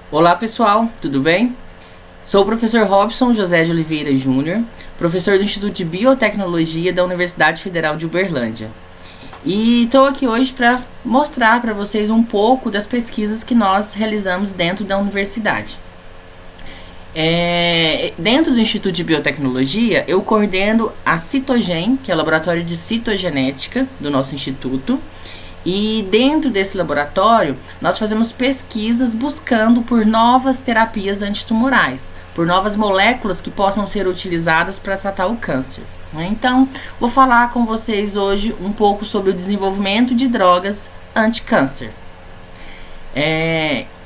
Olá pessoal, tudo bem? Sou o professor Robson José de Oliveira Júnior, professor do Instituto de Biotecnologia da Universidade Federal de Uberlândia. E estou aqui hoje para mostrar para vocês um pouco das pesquisas que nós realizamos dentro da universidade. Dentro do Instituto de Biotecnologia, eu coordeno a Citogen, que é o laboratório de citogenética do nosso instituto. E dentro desse laboratório, nós fazemos pesquisas buscando por novas terapias antitumorais, por novas moléculas que possam ser utilizadas para tratar o câncer. Então, vou falar com vocês hoje um pouco sobre o desenvolvimento de drogas anti-câncer.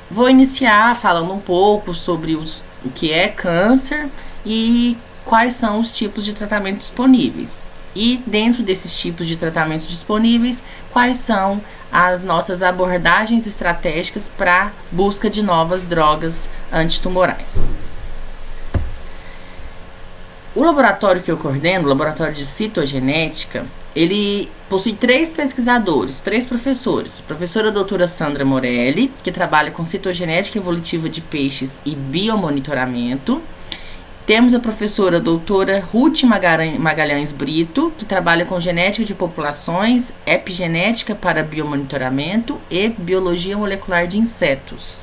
Vou iniciar falando um pouco sobre o que é câncer e quais são os tipos de tratamento disponíveis. E dentro desses tipos de tratamentos disponíveis, quais são as nossas abordagens estratégicas para busca de novas drogas antitumorais. O laboratório que eu coordeno, o laboratório de citogenética, ele possui 3 pesquisadores, 3 professores. A professora doutora Sandra Morelli, que trabalha com citogenética evolutiva de peixes e biomonitoramento. Temos a professora doutora Ruth Magalhães Brito, que trabalha com genética de populações, epigenética para biomonitoramento e biologia molecular de insetos.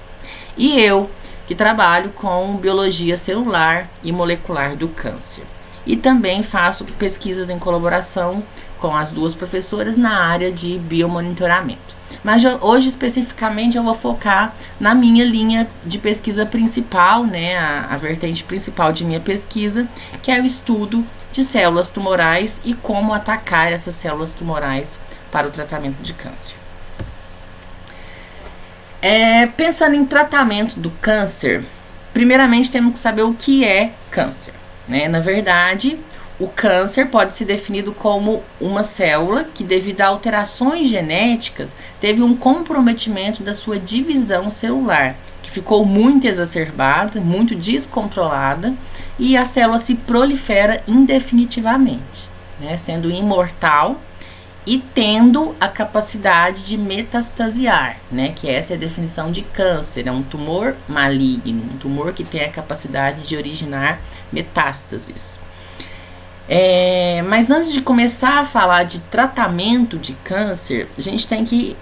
E eu, que trabalho com biologia celular e molecular do câncer. E também faço pesquisas em colaboração com as 2 professoras na área de biomonitoramento. Mas hoje, especificamente, eu vou focar na minha linha de pesquisa principal, né, a vertente principal de minha pesquisa, que é o estudo de células tumorais e como atacar essas células tumorais para o tratamento de câncer. Pensando em tratamento do câncer, primeiramente temos que saber o que é câncer, né? Na verdade, o câncer pode ser definido como uma célula que, devido a alterações genéticas, teve um comprometimento da sua divisão celular, que ficou muito exacerbada, muito descontrolada, e a célula se prolifera indefinitivamente, né, sendo imortal e tendo a capacidade de metastasiar, né, que essa é a definição de câncer, é um tumor maligno, um tumor que tem a capacidade de originar metástases. Mas antes de começar a falar de tratamento de câncer, a gente tem que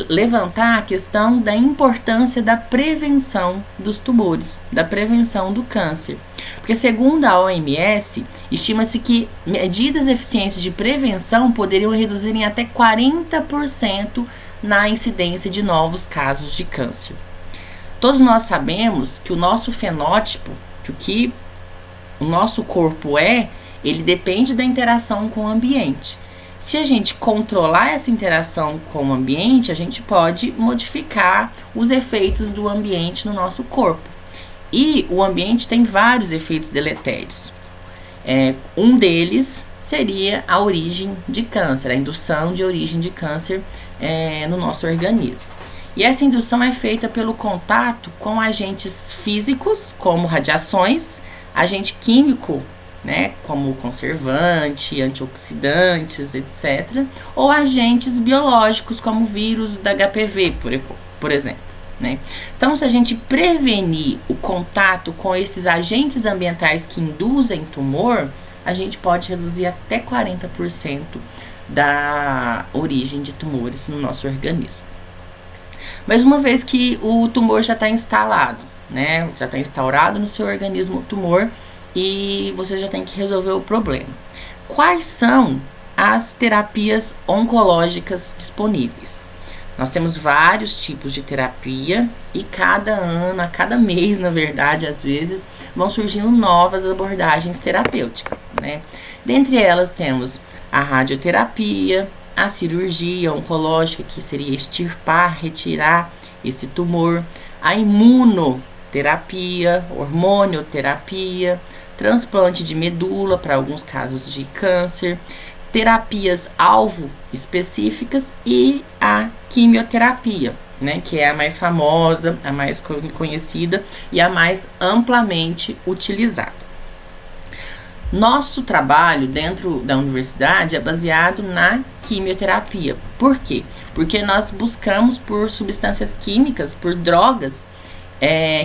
levantar a questão da importância da prevenção dos tumores, da prevenção do câncer. Porque segundo a OMS, estima-se que medidas eficientes de prevenção poderiam reduzir em até 40% na incidência de novos casos de câncer. Todos nós sabemos que o nosso fenótipo, que o que o nosso corpo ele depende da interação com o ambiente. Se a gente controlar essa interação com o ambiente, a gente pode modificar os efeitos do ambiente no nosso corpo. E o ambiente tem vários efeitos deletérios. Um deles seria a origem de câncer, a indução de origem de câncer no nosso organismo. E essa indução é feita pelo contato com agentes físicos, como radiações, agente químico, né, como conservante, antioxidantes, etc., ou agentes biológicos, como vírus da HPV, por exemplo. Né? Então, se a gente prevenir o contato com esses agentes ambientais que induzem tumor, a gente pode reduzir até 40% da origem de tumores no nosso organismo. Mas uma vez que o tumor já está instalado, né, já está instaurado no seu organismo o tumor, e você já tem que resolver o problema. Quais são as terapias oncológicas disponíveis? Nós temos vários tipos de terapia e cada ano, a cada mês, na verdade, às vezes, vão surgindo novas abordagens terapêuticas, né? Dentre elas temos a radioterapia, a cirurgia oncológica, que seria extirpar, retirar esse tumor, a imunoterapia, hormonioterapia, transplante de medula para alguns casos de câncer, terapias alvo específicas e a quimioterapia, né, que é a mais famosa, a mais conhecida e a mais amplamente utilizada. Nosso trabalho dentro da universidade é baseado na quimioterapia. Por quê? Porque nós buscamos por substâncias químicas, por drogas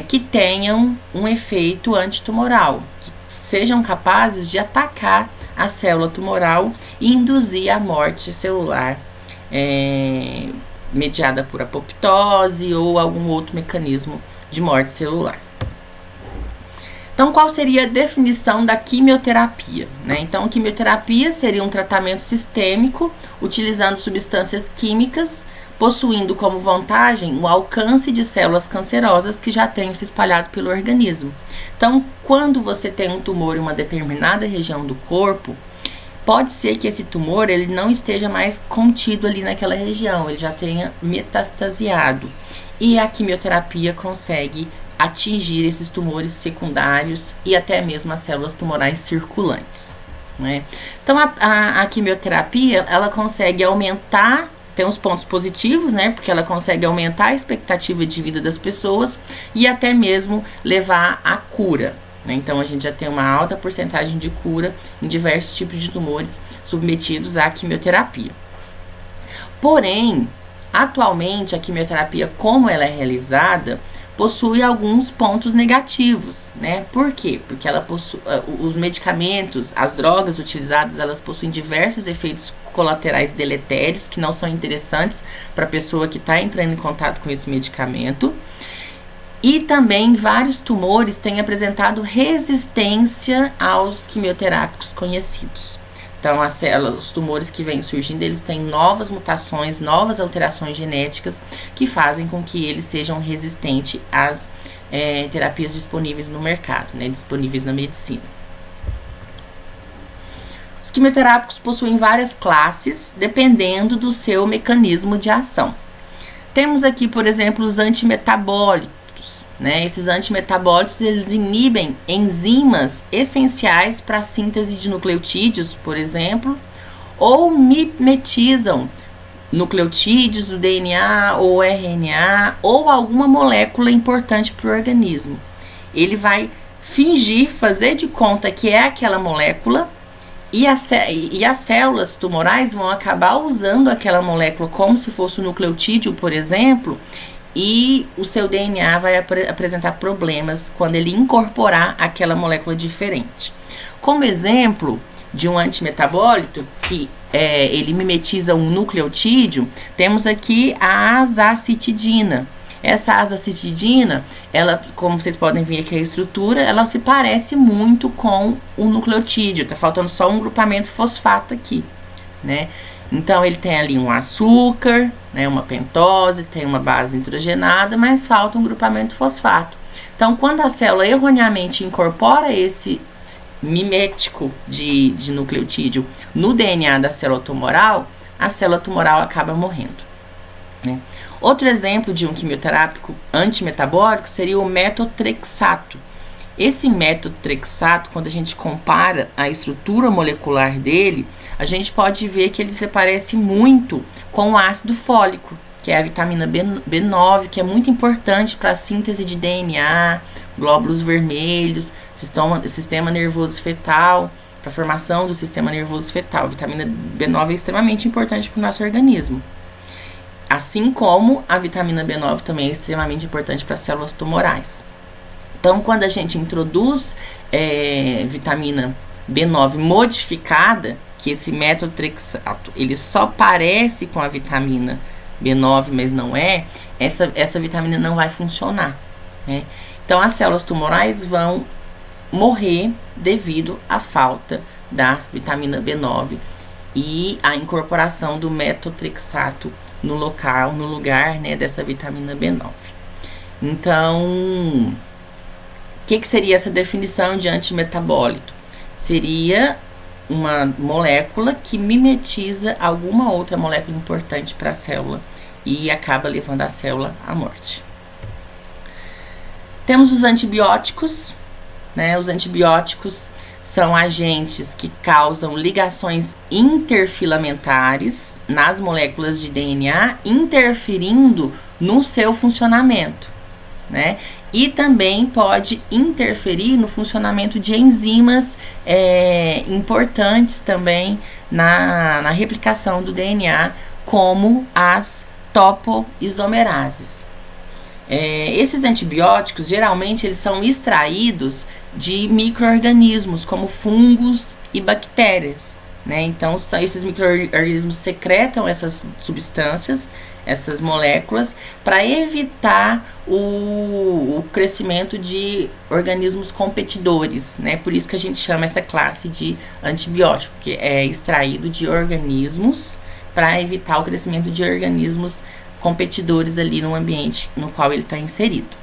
que tenham um efeito antitumoral, que sejam capazes de atacar a célula tumoral e induzir a morte celular mediada por apoptose ou algum outro mecanismo de morte celular. Então, qual seria a definição da quimioterapia? Então, a quimioterapia seria um tratamento sistêmico utilizando substâncias químicas, possuindo como vantagem o alcance de células cancerosas que já tenham se espalhado pelo organismo. Então, quando você tem um tumor em uma determinada região do corpo, pode ser que esse tumor ele não esteja mais contido ali naquela região, ele já tenha metastasiado. E a quimioterapia consegue atingir esses tumores secundários e até mesmo as células tumorais circulantes. Então, a quimioterapia, ela consegue aumentar, tem uns pontos positivos, porque ela consegue aumentar a expectativa de vida das pessoas e até mesmo levar à cura. Então, a gente já tem uma alta porcentagem de cura em diversos tipos de tumores submetidos à quimioterapia. Porém, atualmente, a quimioterapia, como ela é realizada, possui alguns pontos negativos, Por quê? Porque ela os medicamentos, as drogas utilizadas, elas possuem diversos efeitos colaterais deletérios que não são interessantes para a pessoa que está entrando em contato com esse medicamento. E também vários tumores têm apresentado resistência aos quimioterápicos conhecidos. Então, os tumores que vêm surgindo, eles têm novas mutações, novas alterações genéticas que fazem com que eles sejam resistentes às terapias disponíveis no mercado, disponíveis na medicina. Os quimioterápicos possuem várias classes, dependendo do seu mecanismo de ação. Temos aqui, por exemplo, os antimetabólicos. Esses antimetabólicos, eles inibem enzimas essenciais para a síntese de nucleotídeos, por exemplo, ou mimetizam nucleotídeos do DNA ou RNA ou alguma molécula importante para o organismo. Ele vai fazer de conta que é aquela molécula e as células tumorais vão acabar usando aquela molécula como se fosse um nucleotídeo, por exemplo, e o seu DNA vai apresentar problemas quando ele incorporar aquela molécula diferente. Como exemplo de um antimetabólito que ele mimetiza um nucleotídeo, temos aqui a azacitidina. Essa azacitidina, ela, como vocês podem ver aqui a estrutura, ela se parece muito com o nucleotídeo, tá faltando só um grupamento fosfato aqui, Então, ele tem ali um açúcar, uma pentose, tem uma base nitrogenada, mas falta um grupamento fosfato. Então, quando a célula erroneamente incorpora esse mimético de nucleotídeo no DNA da célula tumoral, a célula tumoral acaba morrendo. Outro exemplo de um quimioterápico antimetabólico seria o metotrexato. Esse metotrexato, quando a gente compara a estrutura molecular dele, a gente pode ver que ele se parece muito com o ácido fólico, que é a vitamina B9, que é muito importante para a síntese de DNA, glóbulos vermelhos, sistema nervoso fetal, para a formação do sistema nervoso fetal. A vitamina B9 é extremamente importante para o nosso organismo. Assim como a vitamina B9 também é extremamente importante para as células tumorais. Então, quando a gente introduz vitamina B9 modificada, que esse metotrexato, ele só parece com a vitamina B9, mas não é, essa vitamina não vai funcionar, Então, as células tumorais vão morrer devido à falta da vitamina B9 e a incorporação do metotrexato no lugar, dessa vitamina B9. Então, o que seria essa definição de antimetabólito? Seria uma molécula que mimetiza alguma outra molécula importante para a célula e acaba levando a célula à morte. Temos os antibióticos, Os antibióticos são agentes que causam ligações interfilamentares nas moléculas de DNA, interferindo no seu funcionamento, E também pode interferir no funcionamento de enzimas importantes também na replicação do DNA, como as topoisomerases. Esses antibióticos, geralmente, eles são extraídos de micro-organismos, como fungos e bactérias, né? Então, esses micro-organismos secretam essas substâncias, essas moléculas, para evitar o crescimento de organismos competidores, né? Por isso que a gente chama essa classe de antibiótico, que é extraído de organismos para evitar o crescimento de organismos competidores ali no ambiente no qual ele está inserido,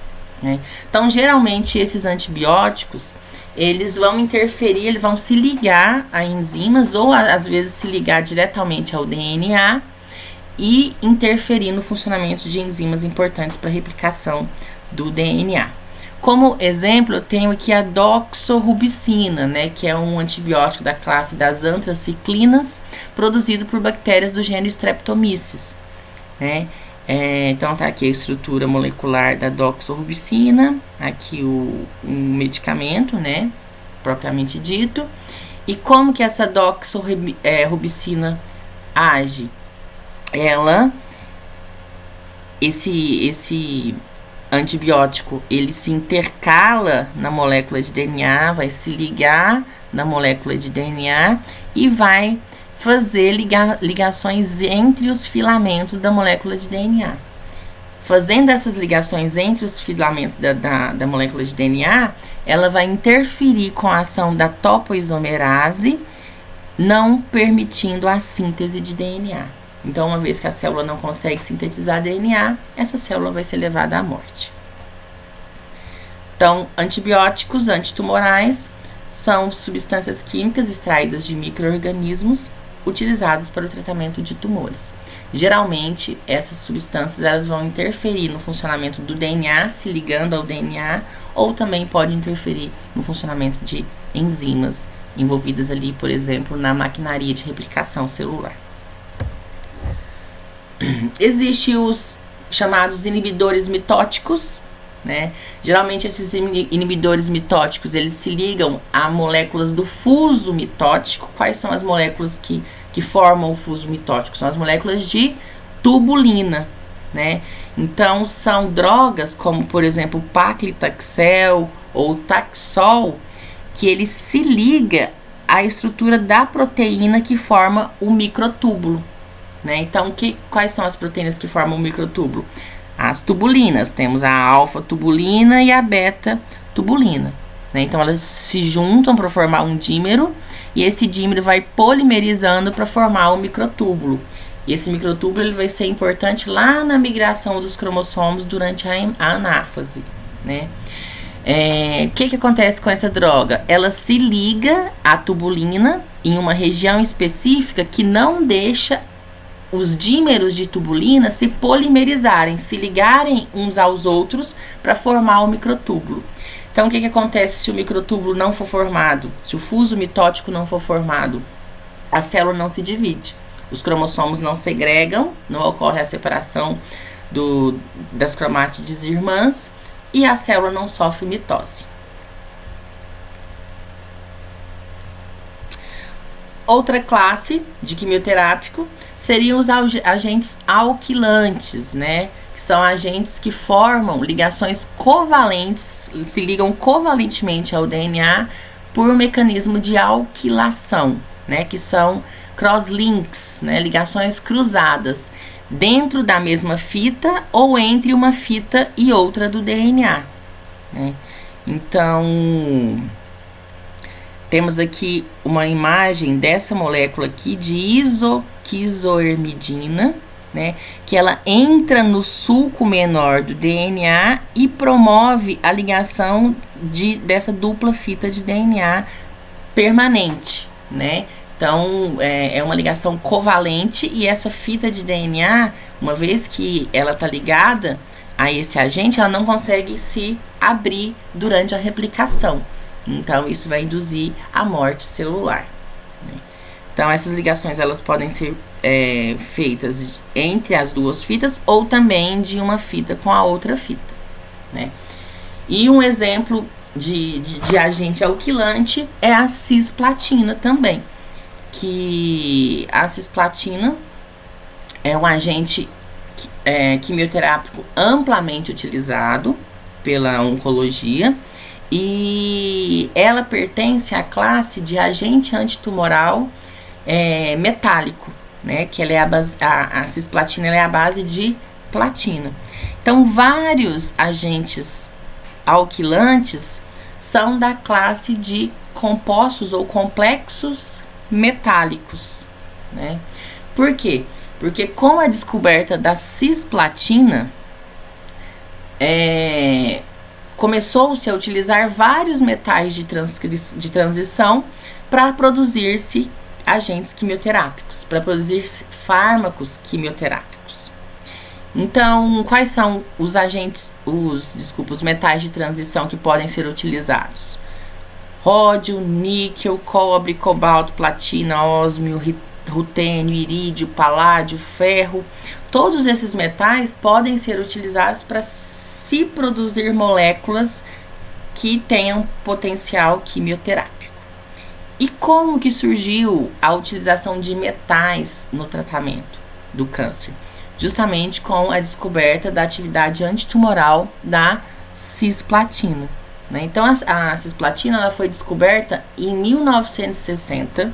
né? Então, geralmente, esses antibióticos, eles vão interferir, eles vão se ligar a enzimas ou, às vezes, se ligar diretamente ao DNA e interferir no funcionamento de enzimas importantes para a replicação do DNA. Como exemplo, eu tenho aqui a doxorubicina, né, que é um antibiótico da classe das antraciclinas, produzido por bactérias do gênero Streptomyces, né? Então tá aqui a estrutura molecular da doxorubicina, aqui o medicamento, né, propriamente dito. E como que essa doxorubicina age? Esse antibiótico, ele se intercala na molécula de DNA, vai se ligar na molécula de DNA e vai fazer ligações entre os filamentos da molécula de DNA. Fazendo essas ligações entre os filamentos da molécula de DNA, ela vai interferir com a ação da topoisomerase, não permitindo a síntese de DNA. Então, uma vez que a célula não consegue sintetizar DNA, essa célula vai ser levada à morte. Então, antibióticos antitumorais são substâncias químicas extraídas de micro-organismos utilizados para o tratamento de tumores. Geralmente, essas substâncias elas vão interferir no funcionamento do DNA, se ligando ao DNA, ou também podem interferir no funcionamento de enzimas envolvidas ali, por exemplo, na maquinaria de replicação celular. Existem os chamados inibidores mitóticos, né? Geralmente esses inibidores mitóticos, eles se ligam a moléculas do fuso mitótico. Quais são as moléculas que formam o fuso mitótico? São as moléculas de tubulina, né? Então, são drogas como, por exemplo, o paclitaxel ou taxol, que ele se liga à estrutura da proteína que forma o microtúbulo, né? Então, quais são as proteínas que formam o microtúbulo? As tubulinas, temos a alfa-tubulina e a beta-tubulina, né? Então, elas se juntam para formar um dímero, e esse dímero vai polimerizando para formar o microtúbulo. E esse microtúbulo ele vai ser importante lá na migração dos cromossomos durante a anáfase, né? O que acontece com essa droga? Ela se liga à tubulina em uma região específica que não deixa os dímeros de tubulina se polimerizarem, se ligarem uns aos outros para formar o microtúbulo. Então, o que acontece se o microtúbulo não for formado? Se o fuso mitótico não for formado, a célula não se divide, os cromossomos não segregam, não ocorre a separação das cromátides irmãs e a célula não sofre mitose. Outra classe de quimioterápico seriam os agentes alquilantes, né? Que são agentes que formam ligações covalentes, se ligam covalentemente ao DNA por um mecanismo de alquilação, né? Que são crosslinks, né? Ligações cruzadas dentro da mesma fita ou entre uma fita e outra do DNA, né? Então, temos aqui uma imagem dessa molécula aqui de isoquizoermidina, né, que ela entra no sulco menor do DNA e promove a ligação dessa dupla fita de DNA permanente, né? Então, é uma ligação covalente, e essa fita de DNA, uma vez que ela está ligada a esse agente, ela não consegue se abrir durante a replicação. Então, isso vai induzir a morte celular, né? Então, essas ligações elas podem ser feitas entre as duas fitas ou também de uma fita com a outra fita, né? E um exemplo de agente alquilante é a cisplatina também, que a cisplatina é um agente quimioterápico amplamente utilizado pela oncologia, e ela pertence à classe de agente antitumoral metálico, né? Que ela é a cisplatina, ela é a base de platina. Então, vários agentes alquilantes são da classe de compostos ou complexos metálicos, né? Por quê? Porque com a descoberta da cisplatina, começou-se a utilizar vários metais de transição para produzir-se agentes quimioterápicos, para produzir fármacos quimioterápicos. Então, quais são os os metais de transição que podem ser utilizados? Ródio, níquel, cobre, cobalto, platina, ósmio, rutênio, irídio, paládio, ferro. Todos esses metais podem ser utilizados para se produzir moléculas que tenham potencial quimioterápico. E como que surgiu a utilização de metais no tratamento do câncer? Justamente com a descoberta da atividade antitumoral da cisplatina, né? Então, a cisplatina ela foi descoberta em 1960.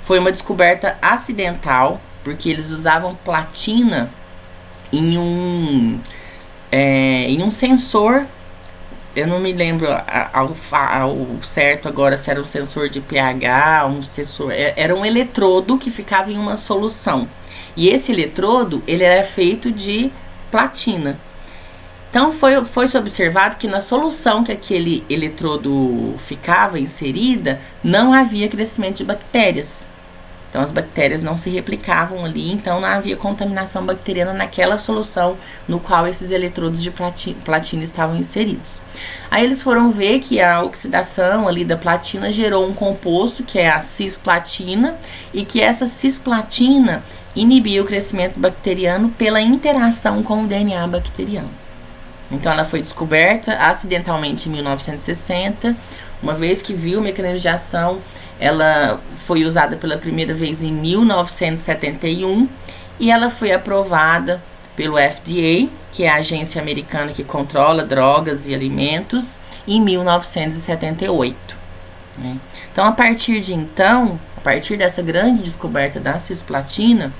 Foi uma descoberta acidental, porque eles usavam platina em um sensor. Eu não me lembro ao certo agora se era um sensor de pH, era um eletrodo que ficava em uma solução. E esse eletrodo, ele era feito de platina. Então, foi observado que na solução que aquele eletrodo ficava inserida, não havia crescimento de bactérias. Então, as bactérias não se replicavam ali, então não havia contaminação bacteriana naquela solução no qual esses eletrodos de platina estavam inseridos. Aí eles foram ver que a oxidação ali da platina gerou um composto, que é a cisplatina, e que essa cisplatina inibia o crescimento bacteriano pela interação com o DNA bacteriano. Então, ela foi descoberta acidentalmente em 1960, uma vez que viu o mecanismo de ação. Ela foi usada pela primeira vez em 1971 e ela foi aprovada pelo FDA, que é a agência americana que controla drogas e alimentos, em 1978. Né? Então, a partir dessa grande descoberta da cisplatina,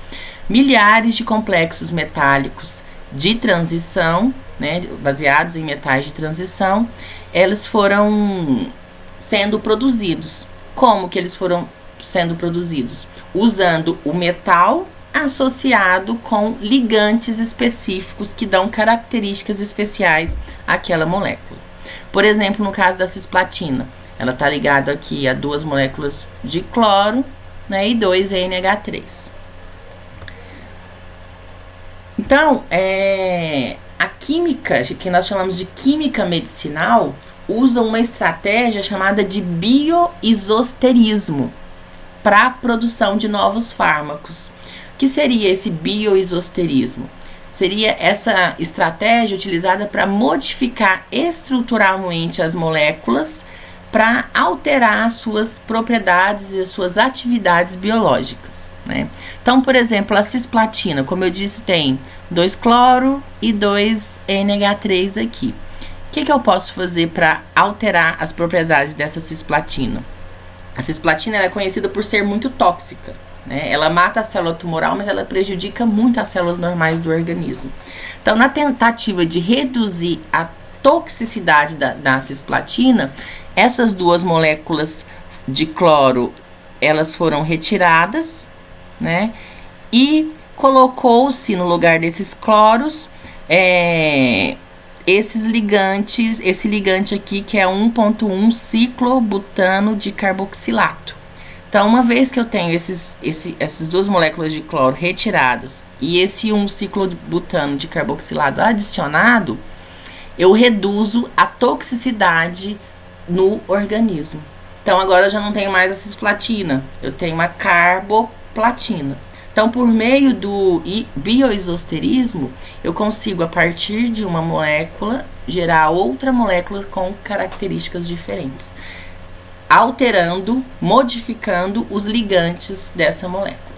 milhares de complexos metálicos de transição, né, baseados em metais de transição, eles foram sendo produzidos. Como que eles foram sendo produzidos? Usando o metal associado com ligantes específicos que dão características especiais àquela molécula. Por exemplo, no caso da cisplatina, ela está ligada aqui a 2 moléculas de cloro, né, e 2 NH3. Então, a química, que nós chamamos de química medicinal, usa uma estratégia chamada de bioisosterismo para a produção de novos fármacos. O que seria esse bioisosterismo? Seria essa estratégia utilizada para modificar estruturalmente as moléculas para alterar as suas propriedades e as suas atividades biológicas, né? Então, por exemplo, a cisplatina, como eu disse, tem 2 cloro e 2 NH3 aqui. O que eu posso fazer para alterar as propriedades dessa cisplatina? A cisplatina é conhecida por ser muito tóxica, né? Ela mata a célula tumoral, mas ela prejudica muito as células normais do organismo. Então, na tentativa de reduzir a toxicidade da cisplatina, essas 2 moléculas de cloro, elas foram retiradas, né? E colocou-se no lugar desses cloros esses ligantes, esse ligante aqui que é 1,1 ciclobutano de carboxilato. Então, uma vez que eu tenho essas 2 moléculas de cloro retiradas e esse 1 ciclobutano de carboxilato adicionado, eu reduzo a toxicidade no organismo. Então, agora eu já não tenho mais a cisplatina, eu tenho uma carboplatina. Então, por meio do bioisosterismo, eu consigo, a partir de uma molécula, gerar outra molécula com características diferentes, alterando, modificando os ligantes dessa molécula.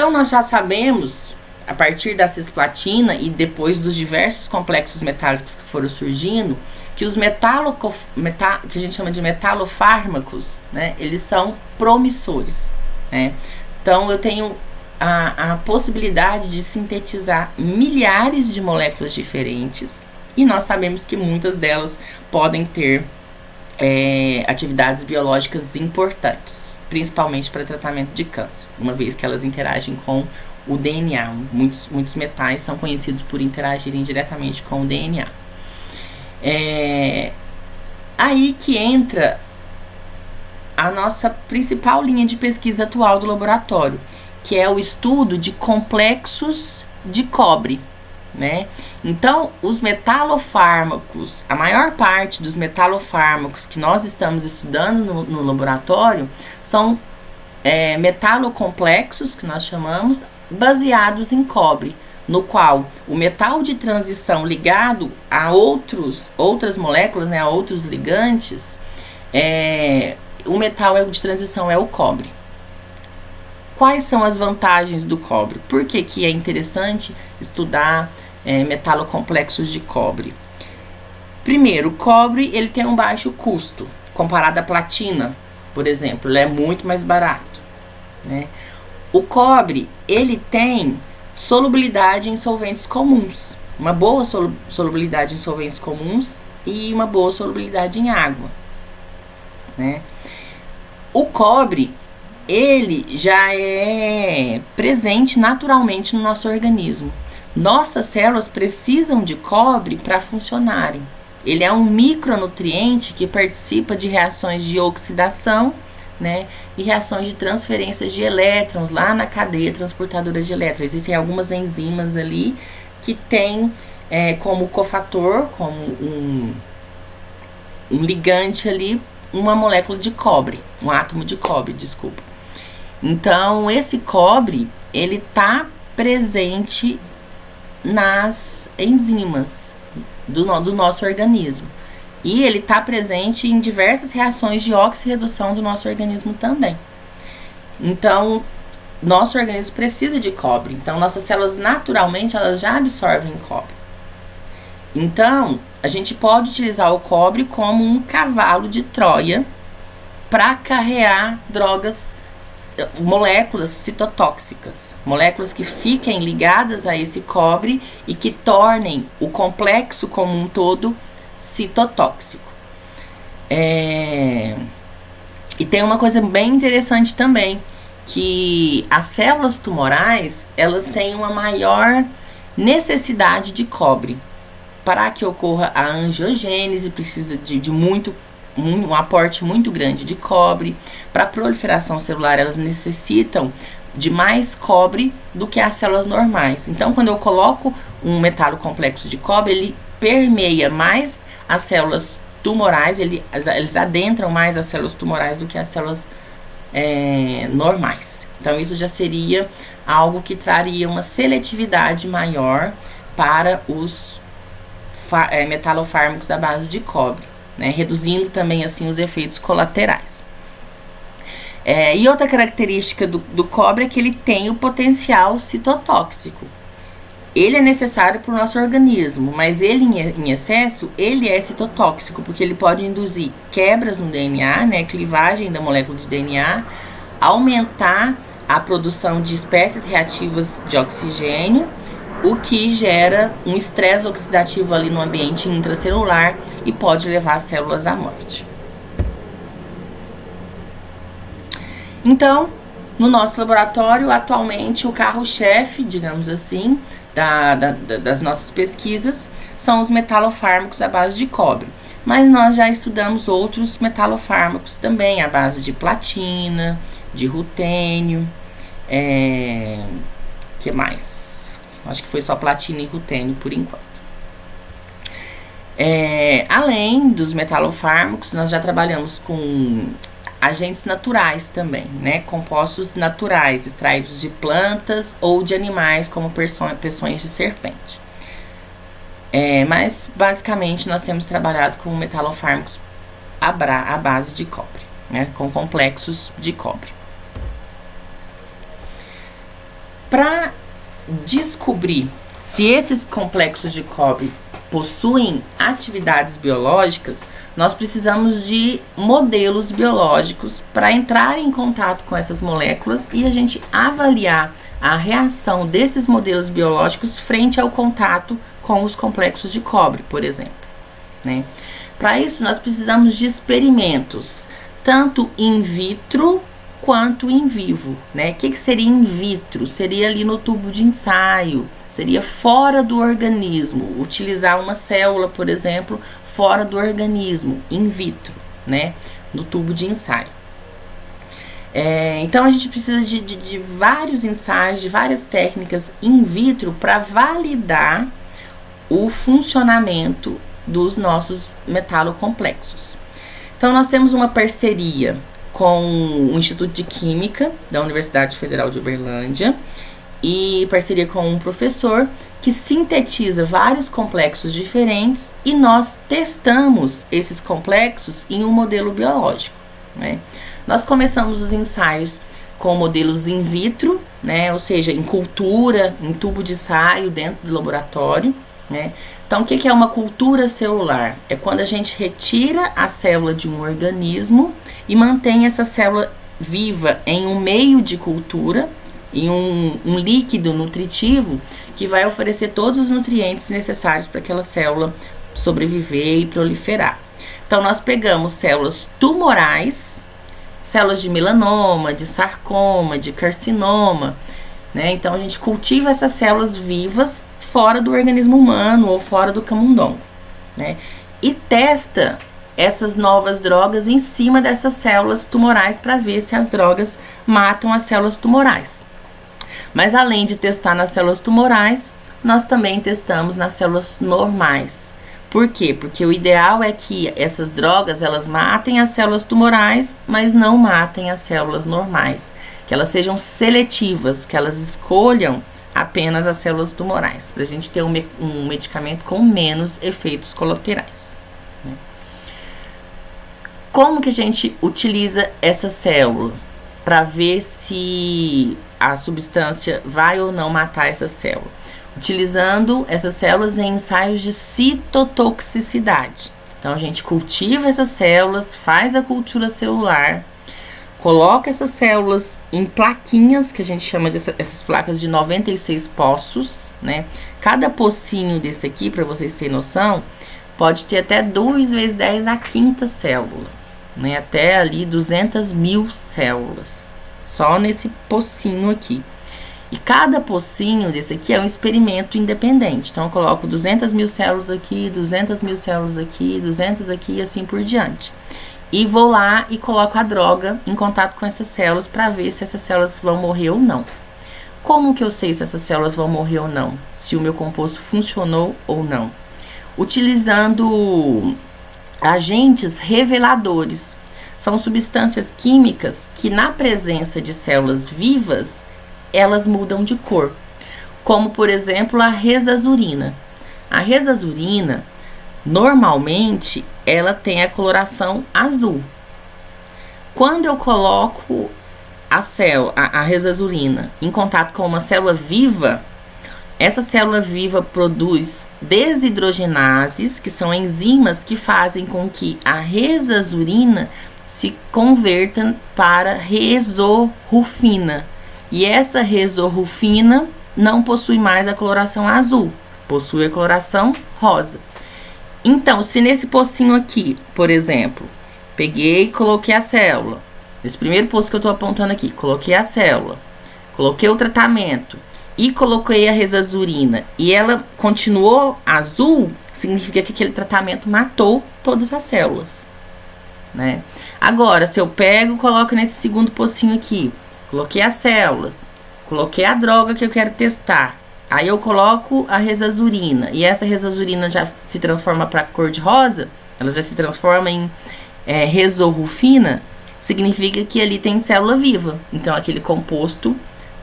Então, nós já sabemos, a partir da cisplatina e depois dos diversos complexos metálicos que foram surgindo, que os que a gente chama de metalofármacos, né, eles são promissores, né? Então, eu tenho a possibilidade de sintetizar milhares de moléculas diferentes, e nós sabemos que muitas delas podem ter atividades biológicas importantes, principalmente para tratamento de câncer, uma vez que elas interagem com o DNA. Muitos metais são conhecidos por interagirem diretamente com o DNA. Aí que entra a nossa principal linha de pesquisa atual do laboratório, que é o estudo de complexos de cobre, né? Então, os metalofármacos, a maior parte dos metalofármacos que nós estamos estudando no laboratório são metalocomplexos, que nós chamamos, baseados em cobre, no qual o metal de transição ligado a outras moléculas, né, a outros ligantes, o metal de transição é o cobre. Quais são as vantagens do cobre? Por que é interessante estudar metalocomplexos de cobre? Primeiro, o cobre ele tem um baixo custo, comparado à platina, por exemplo, ele é muito mais barato, né? O cobre, ele tem solubilidade em solventes comuns, uma boa solubilidade em solventes comuns e uma boa solubilidade em água, né? O cobre, ele já é presente naturalmente no nosso organismo. Nossas células precisam de cobre para funcionarem. Ele é um micronutriente que participa de reações de oxidação, né, e reações de transferências de elétrons lá na cadeia transportadora de elétrons. Existem algumas enzimas ali que têm como cofator, como um ligante ali, uma molécula de cobre, um átomo de cobre, desculpa. Então, esse cobre, ele está presente nas enzimas do nosso organismo. E ele está presente em diversas reações de oxirredução do nosso organismo também. Então, nosso organismo precisa de cobre. Então, nossas células, naturalmente, elas já absorvem cobre. Então, a gente pode utilizar o cobre como um cavalo de Troia para carrear moléculas citotóxicas, moléculas que fiquem ligadas a esse cobre e que tornem o complexo como um todo citotóxico. E tem uma coisa bem interessante também, que as células tumorais, elas têm uma maior necessidade de cobre. Para que ocorra a angiogênese, precisa de um aporte muito grande de cobre. Para a proliferação celular, elas necessitam de mais cobre do que as células normais. Então, quando eu coloco um metalocomplexo de cobre, ele permeia mais as células tumorais, eles adentram mais as células tumorais do que as células normais. Então, isso já seria algo que traria uma seletividade maior para os metalofármacos à base de cobre, né, reduzindo também assim os efeitos colaterais. E outra característica do cobre é que ele tem o potencial citotóxico. Ele é necessário para o nosso organismo, mas ele em excesso, ele é citotóxico, porque ele pode induzir quebras no DNA, né, clivagem da molécula de DNA, aumentar a produção de espécies reativas de oxigênio, o que gera um estresse oxidativo ali no ambiente intracelular e pode levar as células à morte. Então, no nosso laboratório, atualmente, o carro-chefe, digamos assim, das nossas pesquisas, são os metalofármacos à base de cobre. Mas nós já estudamos outros metalofármacos também, à base de platina, de rutênio, que mais? Acho que foi só platina e rutênio por enquanto. Além dos metalofármacos, nós já trabalhamos com agentes naturais também, né? Compostos naturais, extraídos de plantas ou de animais, como peçonhas de serpente. Mas, basicamente, nós temos trabalhado com metalofármacos à base de cobre, né? Com complexos de cobre. Para descobrir se esses complexos de cobre possuem atividades biológicas, nós precisamos de modelos biológicos para entrar em contato com essas moléculas e a gente avaliar a reação desses modelos biológicos frente ao contato com os complexos de cobre, por exemplo, né? Para isso, nós precisamos de experimentos, tanto in vitro quanto in vivo, né? O que seria in vitro? Seria ali no tubo de ensaio, seria fora do organismo, utilizar uma célula, por exemplo, fora do organismo, in vitro, né? No tubo de ensaio. Então, a gente precisa de vários ensaios, de várias técnicas in vitro para validar o funcionamento dos nossos metalocomplexos. Então, nós temos uma parceria com o Instituto de Química da Universidade Federal de Uberlândia e parceria com um professor que sintetiza vários complexos diferentes e nós testamos esses complexos em um modelo biológico, né? Nós começamos os ensaios com modelos in vitro, né? Ou seja, em cultura, em tubo de ensaio dentro do laboratório, né? Então, o que é uma cultura celular? É quando a gente retira a célula de um organismo e mantém essa célula viva em um meio de cultura, em um líquido nutritivo que vai oferecer todos os nutrientes necessários para aquela célula sobreviver e proliferar. Então, nós pegamos células tumorais, células de melanoma, de sarcoma, de carcinoma, né? Então, a gente cultiva essas células vivas fora do organismo humano ou fora do camundongo, né? E testa essas novas drogas em cima dessas células tumorais para ver se as drogas matam as células tumorais. Mas além de testar nas células tumorais, nós também testamos nas células normais. Por quê? Porque o ideal é que essas drogas, elas matem as células tumorais, mas não matem as células normais. Que elas sejam seletivas, que elas escolham apenas as células tumorais, para a gente ter um medicamento com menos efeitos colaterais, né? Como que a gente utiliza essa célula para ver se a substância vai ou não matar essa célula? Utilizando essas células em ensaios de citotoxicidade. Então, a gente cultiva essas células, faz a cultura celular, coloca essas células em plaquinhas, que a gente chama essas placas de 96 poços, né? Cada pocinho desse aqui, para vocês terem noção, pode ter até 2 × 10 a quinta célula, né? Até ali 200 mil células, só nesse pocinho aqui. E cada pocinho desse aqui é um experimento independente. Então, eu coloco 200 mil células aqui, 200 mil células aqui, 200 aqui e assim por diante. E vou lá e coloco a droga em contato com essas células para ver se essas células vão morrer ou não. Como que eu sei se essas células vão morrer ou não? Se o meu composto funcionou ou não? Utilizando agentes reveladores. São substâncias químicas que, na presença de células vivas, elas mudam de cor. Como, por exemplo, a resazurina. A resazurina, normalmente, ela tem a coloração azul. Quando eu coloco a resazurina em contato com uma célula viva, essa célula viva produz desidrogenases, que são enzimas que fazem com que a resazurina se converta para resorrufina. E essa resorrufina não possui mais a coloração azul, possui a coloração rosa. Então, se nesse pocinho aqui, por exemplo, peguei e coloquei a célula, nesse primeiro poço que eu estou apontando aqui, coloquei a célula, coloquei o tratamento e coloquei a resazurina e ela continuou azul, significa que aquele tratamento matou todas as células, né? Agora, se eu pego e coloco nesse segundo pocinho aqui, coloquei as células, coloquei a droga que eu quero testar, aí eu coloco a resazurina e essa resazurina já se transforma para cor de rosa, ela já se transforma em resorrufina, significa que ali tem célula viva, então aquele composto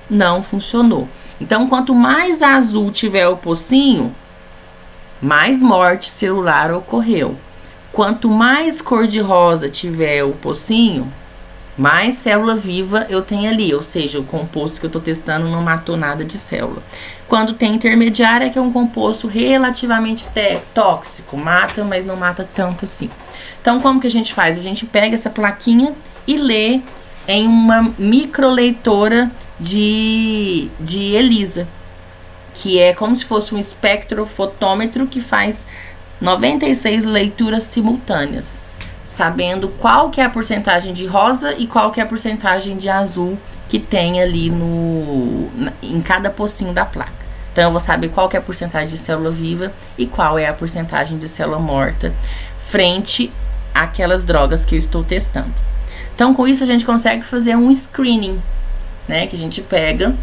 não funcionou. Então, quanto mais azul tiver o pocinho, mais morte celular ocorreu. Quanto mais cor de rosa tiver o pocinho, mais célula viva eu tenho ali, ou seja, o composto que eu estou testando não matou nada de célula. Quando tem intermediária, que é um composto relativamente tóxico, mata, mas não mata tanto assim. Então, como que a gente faz? A gente pega essa plaquinha e lê em uma microleitora de ELISA, que é como se fosse um espectrofotômetro que faz 96 leituras simultâneas, sabendo qual que é a porcentagem de rosa e qual que é a porcentagem de azul que tem ali em cada pocinho da placa. Então, eu vou saber qual que é a porcentagem de célula viva e qual é a porcentagem de célula morta frente àquelas drogas que eu estou testando. Então, com isso, a gente consegue fazer um screening, né? Que a gente pega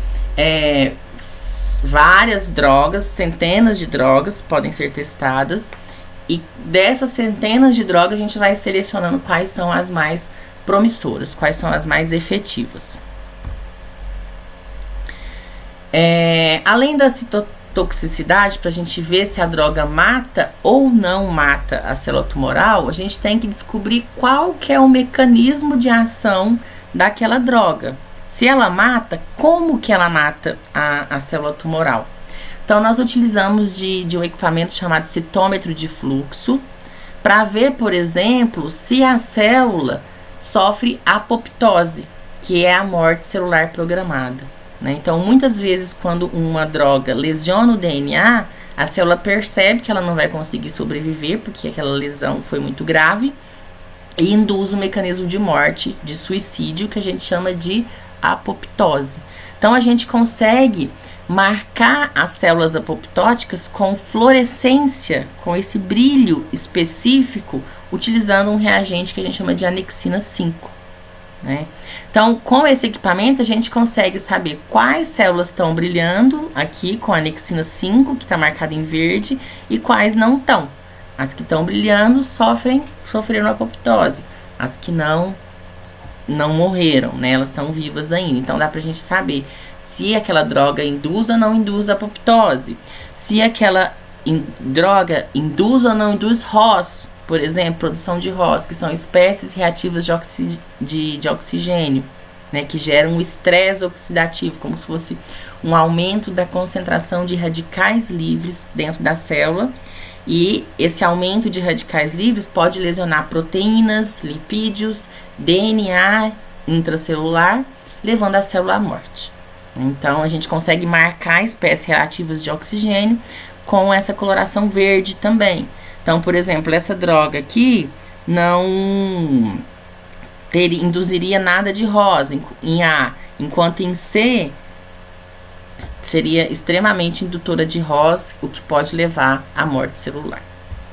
várias drogas, centenas de drogas podem ser testadas. E dessas centenas de drogas, a gente vai selecionando quais são as mais promissoras, quais são as mais efetivas. Além da citotoxicidade, para a gente ver se a droga mata ou não mata a célula tumoral, a gente tem que descobrir qual que é o mecanismo de ação daquela droga. Se ela mata, como que ela mata a célula tumoral? Então, nós utilizamos de um equipamento chamado citômetro de fluxo para ver, por exemplo, se a célula sofre apoptose, que é a morte celular programada, né? Então, muitas vezes, quando uma droga lesiona o DNA, a célula percebe que ela não vai conseguir sobreviver, porque aquela lesão foi muito grave, e induz um mecanismo de morte, de suicídio, que a gente chama de apoptose. Então, a gente consegue marcar as células apoptóticas com fluorescência, com esse brilho específico, utilizando um reagente que a gente chama de anexina 5. Né? Então, com esse equipamento, a gente consegue saber quais células estão brilhando aqui com a anexina 5, que está marcada em verde, e quais não estão. As que estão brilhando sofreram apoptose. As que não morreram, né? Elas estão vivas ainda. Então, dá pra gente saber se aquela droga induz ou não induz apoptose. Se aquela droga induz ou não induz ROS, por exemplo, produção de ROS, que são espécies reativas de oxigênio, né, que geram um estresse oxidativo, como se fosse um aumento da concentração de radicais livres dentro da célula. E esse aumento de radicais livres pode lesionar proteínas, lipídios, DNA intracelular, levando a célula à morte. Então, a gente consegue marcar espécies reativas de oxigênio com essa coloração verde também. Então, por exemplo, essa droga aqui não induziria nada de ROS em A, enquanto em C seria extremamente indutora de ROS, o que pode levar à morte celular,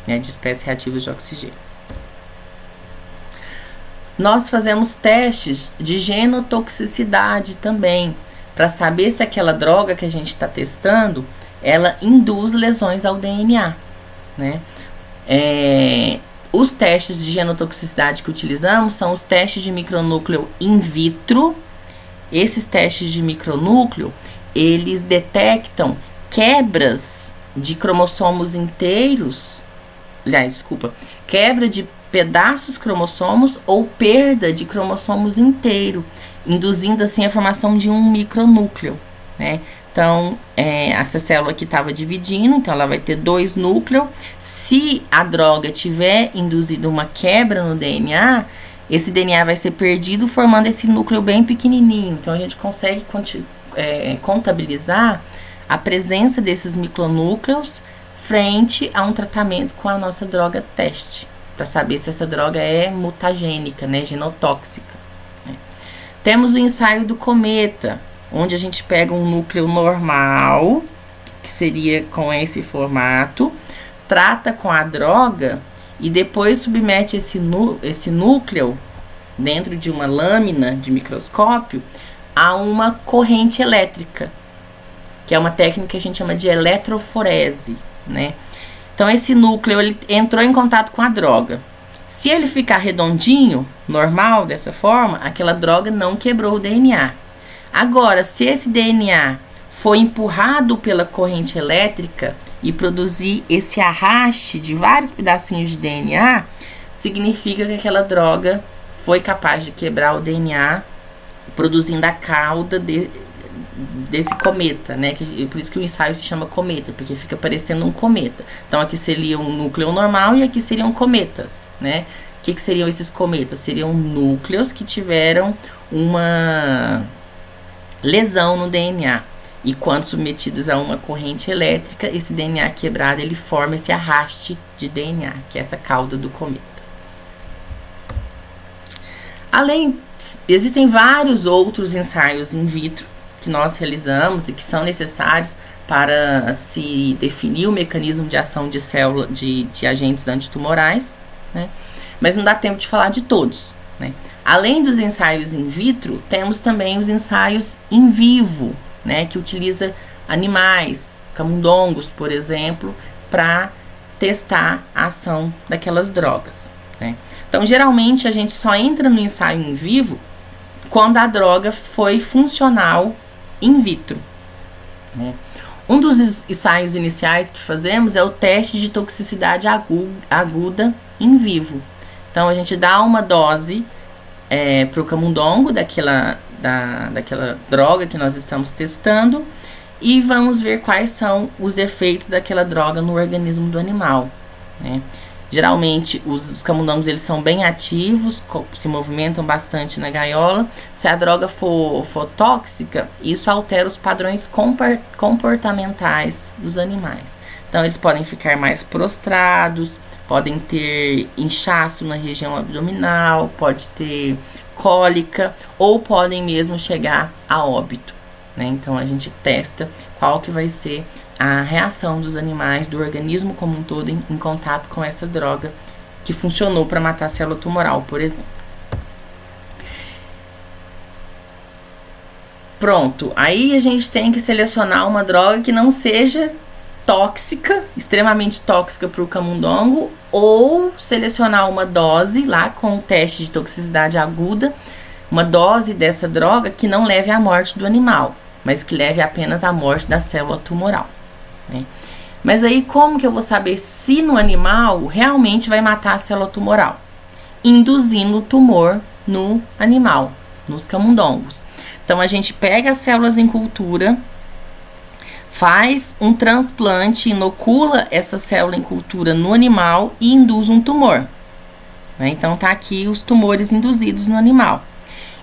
né, de espécies reativas de oxigênio. Nós fazemos testes de genotoxicidade também, para saber se aquela droga que a gente está testando, ela induz lesões ao DNA, né? Os testes de genotoxicidade que utilizamos são os testes de micronúcleo in vitro. Esses testes de micronúcleo, eles detectam quebras de cromossomos inteiros, quebra de pedaços cromossomos ou perda de cromossomos inteiro, induzindo assim a formação de um micronúcleo, né? Então, essa célula aqui estava dividindo, então ela vai ter 2 núcleos. Se a droga tiver induzido uma quebra no DNA, esse DNA vai ser perdido, formando esse núcleo bem pequenininho. Então, a gente consegue contabilizar a presença desses micronúcleos frente a um tratamento com a nossa droga teste, para saber se essa droga é mutagênica, né, genotóxica. Né? Temos o ensaio do cometa, onde a gente pega um núcleo normal, que seria com esse formato, trata com a droga e depois submete esse núcleo dentro de uma lâmina de microscópio a uma corrente elétrica, que é uma técnica que a gente chama de eletroforese, né? Então, esse núcleo ele entrou em contato com a droga. Se ele ficar redondinho, normal, dessa forma, aquela droga não quebrou o DNA. Agora, se esse DNA foi empurrado pela corrente elétrica e produzir esse arraste de vários pedacinhos de DNA, significa que aquela droga foi capaz de quebrar o DNA, produzindo a cauda desse cometa, né? Por isso que o ensaio se chama cometa, porque fica parecendo um cometa. Então aqui seria um núcleo normal e aqui seriam cometas, né? O que seriam esses cometas? Seriam núcleos que tiveram uma lesão no DNA. E quando submetidos a uma corrente elétrica, esse DNA quebrado, ele forma esse arraste de DNA, que é essa cauda do cometa. Existem vários outros ensaios in vitro que nós realizamos e que são necessários para se definir o mecanismo de ação de célula de agentes antitumorais, né? Mas não dá tempo de falar de todos, né? Além dos ensaios in vitro, temos também os ensaios in vivo, né, que utiliza animais, camundongos, por exemplo, para testar a ação daquelas drogas, né? Então, geralmente, a gente só entra no ensaio in vivo quando a droga foi funcional in vitro, né? Um dos ensaios iniciais que fazemos é o teste de toxicidade aguda in vivo. Então, a gente dá uma dose para o camundongo daquela droga que nós estamos testando e vamos ver quais são os efeitos daquela droga no organismo do animal, né? Geralmente os camundongos eles são bem ativos, se movimentam bastante na gaiola. Se a droga for tóxica, isso altera os padrões comportamentais dos animais. Então eles podem ficar mais prostrados, podem ter inchaço na região abdominal, pode ter cólica ou podem mesmo chegar a óbito, né? Então a gente testa qual que vai ser a reação dos animais, do organismo como um todo em contato com essa droga que funcionou para matar a célula tumoral, por exemplo. Pronto, aí a gente tem que selecionar uma droga que não seja tóxica, extremamente tóxica para o camundongo, ou selecionar uma dose lá com o teste de toxicidade aguda, uma dose dessa droga que não leve à morte do animal, mas que leve apenas à morte da célula tumoral, né? Mas aí como que eu vou saber se no animal realmente vai matar a célula tumoral? Induzindo o tumor no animal, nos camundongos. Então a gente pega as células em cultura, faz um transplante, inocula essa célula em cultura no animal e induz um tumor, né? Então tá aqui os tumores induzidos no animal.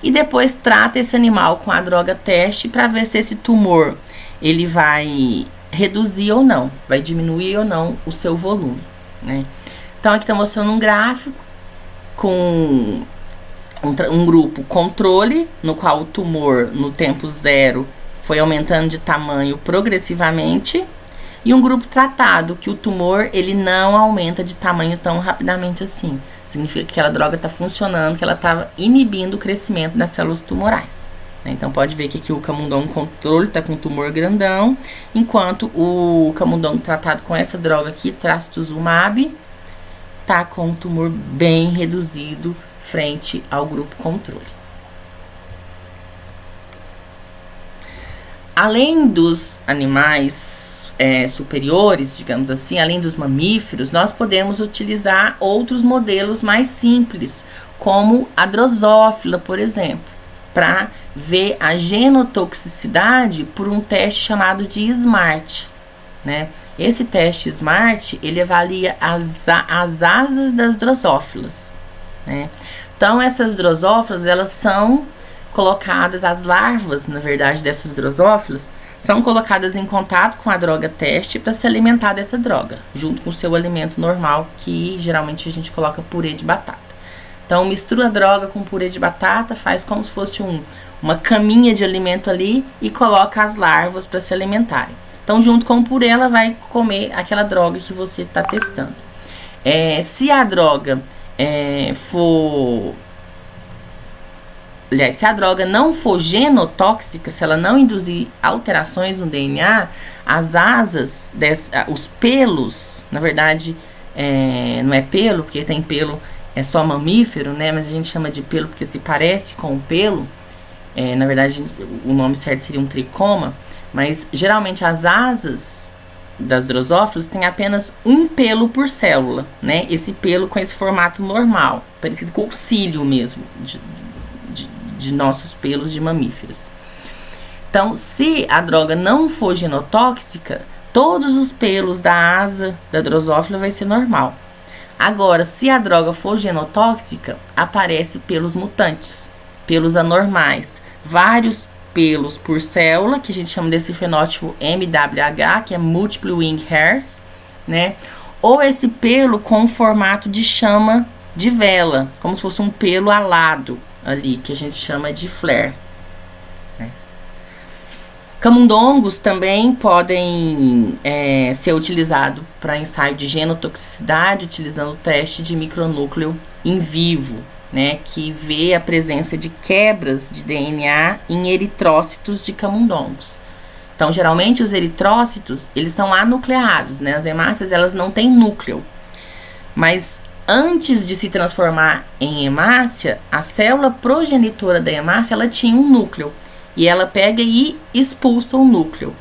E depois trata esse animal com a droga teste para ver se esse tumor ele vai reduzir ou não, vai diminuir ou não o seu volume, né? Então aqui tá mostrando um gráfico com um grupo controle, no qual o tumor no tempo zero foi aumentando de tamanho progressivamente, e um grupo tratado, que o tumor ele não aumenta de tamanho tão rapidamente assim. Significa que aquela droga está funcionando, que ela está inibindo o crescimento das células tumorais, né? Então pode ver que aqui o camundongo controle está com um tumor grandão, enquanto o camundongo tratado com essa droga aqui, trastuzumab, está com um tumor bem reduzido frente ao grupo controle. Além dos animais superiores, digamos assim, além dos mamíferos, nós podemos utilizar outros modelos mais simples, como a drosófila, por exemplo, para ver a genotoxicidade por um teste chamado de SMART, né? Esse teste SMART, ele avalia as asas das drosófilas, né? Então, essas drosófilas, elas são colocadas, as larvas, na verdade, dessas drosófilas, são colocadas em contato com a droga teste para se alimentar dessa droga, junto com o seu alimento normal, que geralmente a gente coloca purê de batata. Então, mistura a droga com purê de batata, faz como se fosse uma caminha de alimento ali e coloca as larvas para se alimentarem. Então, junto com o purê, ela vai comer aquela droga que você está testando. Se a droga se a droga não for genotóxica, se ela não induzir alterações no DNA, as asas, os pelos, na verdade, não é pelo, porque tem pelo, é só mamífero, né? Mas a gente chama de pelo porque se parece com o pelo. Na verdade, o nome certo seria um tricoma, mas geralmente as asas das drosófilas têm apenas um pelo por célula, né? Esse pelo com esse formato normal. parecido com o cílio mesmo, de nossos pelos de mamíferos. Então, se a droga não for genotóxica, todos os pelos da asa da drosófila vai ser normal. Agora, se a droga for genotóxica, aparece pelos mutantes, pelos anormais, vários pelos por célula, que a gente chama desse fenótipo MWH, que é Multiple Wing Hairs, né? Ou esse pelo com formato de chama de vela, como se fosse um pelo alado ali, que a gente chama de flare. Camundongos também podem ser utilizados para ensaio de genotoxicidade, utilizando o teste de micronúcleo in vivo, né, que vê a presença de quebras de DNA em eritrócitos de camundongos. Então, geralmente, os eritrócitos, eles são anucleados, né, as hemácias, elas não têm núcleo. Mas, antes de se transformar em hemácia, a célula progenitora da hemácia, ela tinha um núcleo. E ela pega e expulsa o núcleo.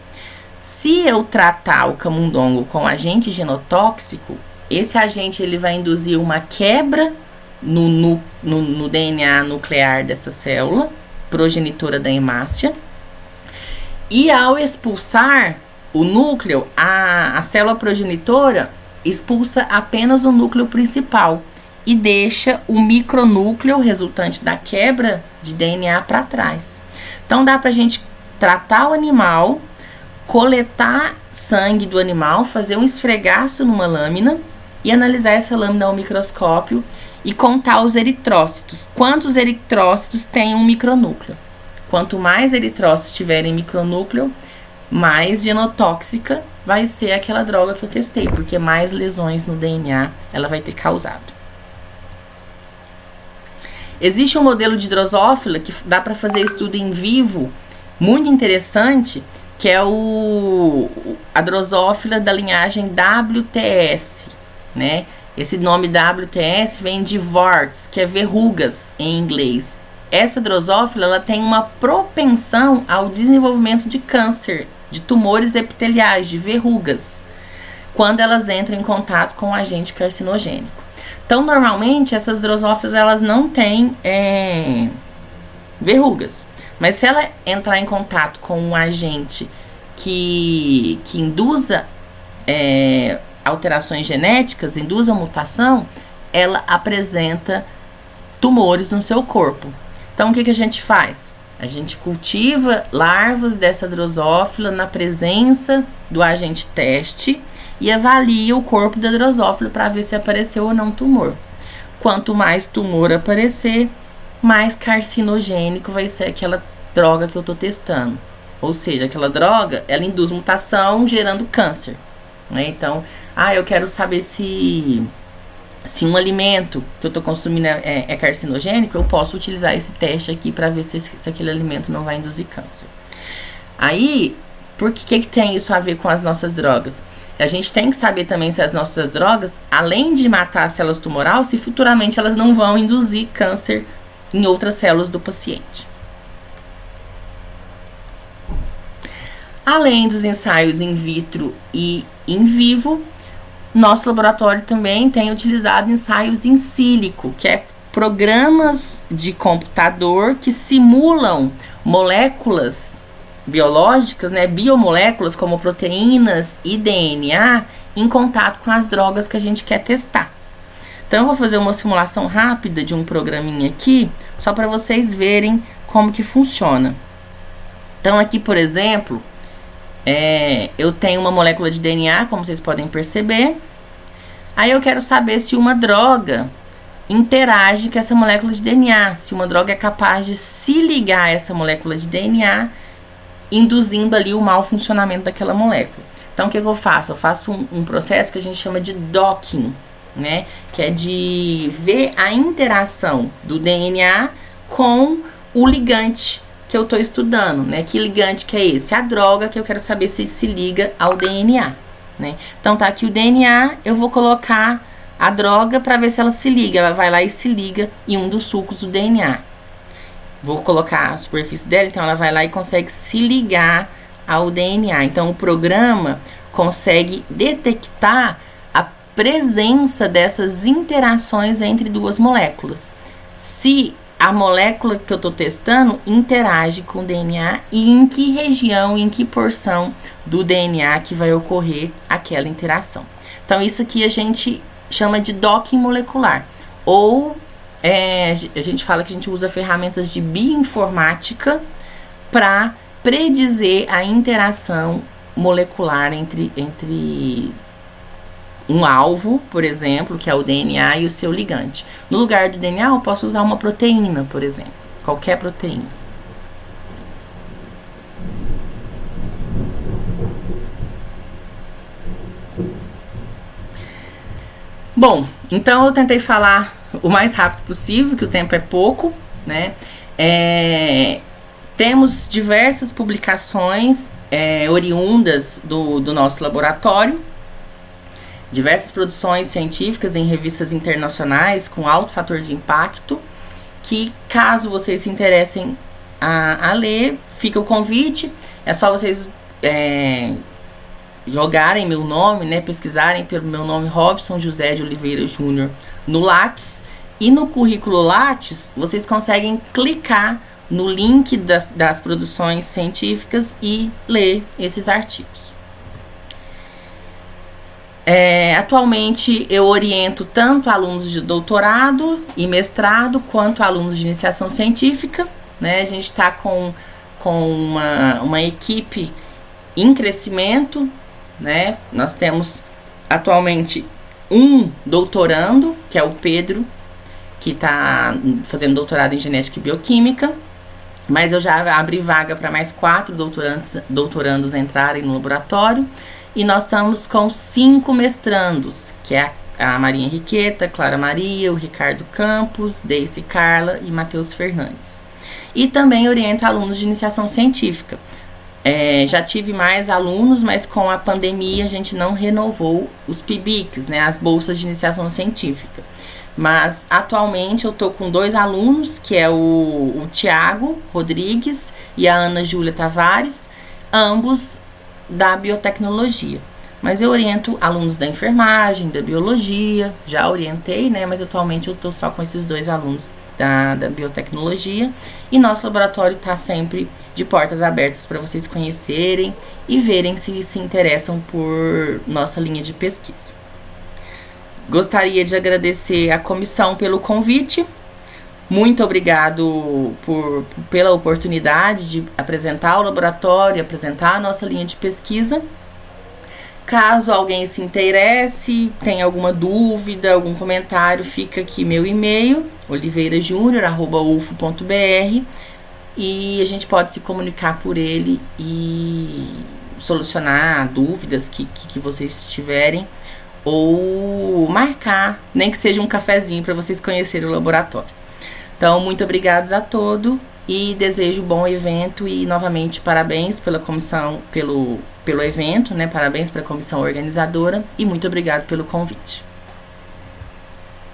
Se eu tratar o camundongo com agente genotóxico, esse agente ele vai induzir uma quebra no DNA nuclear dessa célula, progenitora da hemácia. E ao expulsar o núcleo, a célula progenitora expulsa apenas o núcleo principal e deixa o micronúcleo resultante da quebra de DNA para trás. Então, dá pra gente tratar o animal, coletar sangue do animal, fazer um esfregaço numa lâmina e analisar essa lâmina ao microscópio e contar os eritrócitos. Quantos eritrócitos tem um micronúcleo? Quanto mais eritrócitos tiverem micronúcleo, mais genotóxica vai ser aquela droga que eu testei, porque mais lesões no DNA ela vai ter causado. Existe um modelo de drosófila que dá para fazer estudo em vivo muito interessante, que é a drosófila da linhagem WTS, né? Esse nome WTS vem de warts, que é verrugas em inglês. Essa drosófila ela tem uma propensão ao desenvolvimento de câncer, de tumores epiteliais, de verrugas, quando elas entram em contato com um agente carcinogênico. Então, normalmente, essas drosófilas, elas não têm verrugas. Mas se ela entrar em contato com um agente que induza alterações genéticas, induza mutação, ela apresenta tumores no seu corpo. Então, o que a gente faz? A gente cultiva larvas dessa drosófila na presença do agente teste e avalia o corpo da drosófila para ver se apareceu ou não tumor. Quanto mais tumor aparecer, mais carcinogênico vai ser aquela droga que eu estou testando. Ou seja, aquela droga, ela induz mutação gerando câncer, né? Então, eu quero saber se um alimento que eu estou consumindo é carcinogênico, eu posso utilizar esse teste aqui para ver se aquele alimento não vai induzir câncer. Aí, por que tem isso a ver com as nossas drogas? A gente tem que saber também se as nossas drogas, além de matar as células tumorais, se futuramente elas não vão induzir câncer em outras células do paciente. Além dos ensaios in vitro e in vivo, nosso laboratório também tem utilizado ensaios in sílico, que é programas de computador que simulam moléculas biológicas, né, biomoléculas como proteínas e DNA em contato com as drogas que a gente quer testar. Então, eu vou fazer uma simulação rápida de um programinha aqui, só para vocês verem como que funciona. Então, aqui, por exemplo, eu tenho uma molécula de DNA, como vocês podem perceber. Aí, eu quero saber se uma droga interage com essa molécula de DNA, se uma droga é capaz de se ligar a essa molécula de DNA, induzindo ali o mau funcionamento daquela molécula. Então, o que eu faço? Eu faço um processo que a gente chama de docking, né? Que é de ver a interação do DNA com o ligante que eu estou estudando, né? Que ligante que é esse? A droga que eu quero saber se se liga ao DNA, né? Então, tá aqui o DNA, eu vou colocar a droga para ver se ela se liga. Ela vai lá e se liga em um dos sulcos do DNA. Vou colocar a superfície dela, então ela vai lá e consegue se ligar ao DNA. Então, o programa consegue detectar a presença dessas interações entre duas moléculas. Se a molécula que eu estou testando interage com o DNA e em que região, em que porção do DNA que vai ocorrer aquela interação. Então, isso aqui a gente chama de docking molecular. Ou a gente fala que a gente usa ferramentas de bioinformática para predizer a interação molecular entre um alvo, por exemplo, que é o DNA, e o seu ligante. No lugar do DNA, eu posso usar uma proteína, por exemplo. Qualquer proteína. Bom, então eu tentei falar o mais rápido possível, que o tempo é pouco, né? Temos diversas publicações oriundas do nosso laboratório, diversas produções científicas em revistas internacionais com alto fator de impacto, que caso vocês se interessem a ler, fica o convite, é só vocês jogarem meu nome, né, pesquisarem pelo meu nome, Robson José de Oliveira Júnior, no Lattes, e no currículo Lattes vocês conseguem clicar no link das produções científicas e ler esses artigos. Atualmente eu oriento tanto alunos de doutorado e mestrado quanto alunos de iniciação científica, né? A gente está com uma equipe em crescimento, né? Nós temos atualmente um doutorando, que é o Pedro, que está fazendo doutorado em genética e bioquímica, mas eu já abri vaga para mais 4 doutorandos entrarem no laboratório. E nós estamos com 5 mestrandos, que é a Maria Henriqueta, Clara Maria, o Ricardo Campos, Deise Carla e Matheus Fernandes. E também oriento alunos de iniciação científica. Já tive mais alunos, mas com a pandemia a gente não renovou os PIBICs, né, as bolsas de iniciação científica. Mas atualmente eu estou com 2 alunos, que é o Tiago Rodrigues e a Ana Júlia Tavares, ambos da biotecnologia. Mas eu oriento alunos da enfermagem, da biologia, já orientei, né? Mas atualmente eu estou só com esses 2 alunos da biotecnologia. E nosso laboratório está sempre de portas abertas para vocês conhecerem e verem se se interessam por nossa linha de pesquisa. Gostaria de agradecer à comissão pelo convite. Muito obrigado pela oportunidade de apresentar o laboratório, apresentar a nossa linha de pesquisa. Caso alguém se interesse, tenha alguma dúvida, algum comentário, fica aqui meu e-mail, oliveirajunior@ufo.br, e a gente pode se comunicar por ele e solucionar dúvidas que vocês tiverem, ou marcar, nem que seja um cafezinho para vocês conhecerem o laboratório. Então, muito obrigados a todos e desejo bom evento e, novamente, parabéns pela comissão, pelo evento, né? Parabéns para a comissão organizadora e muito obrigado pelo convite.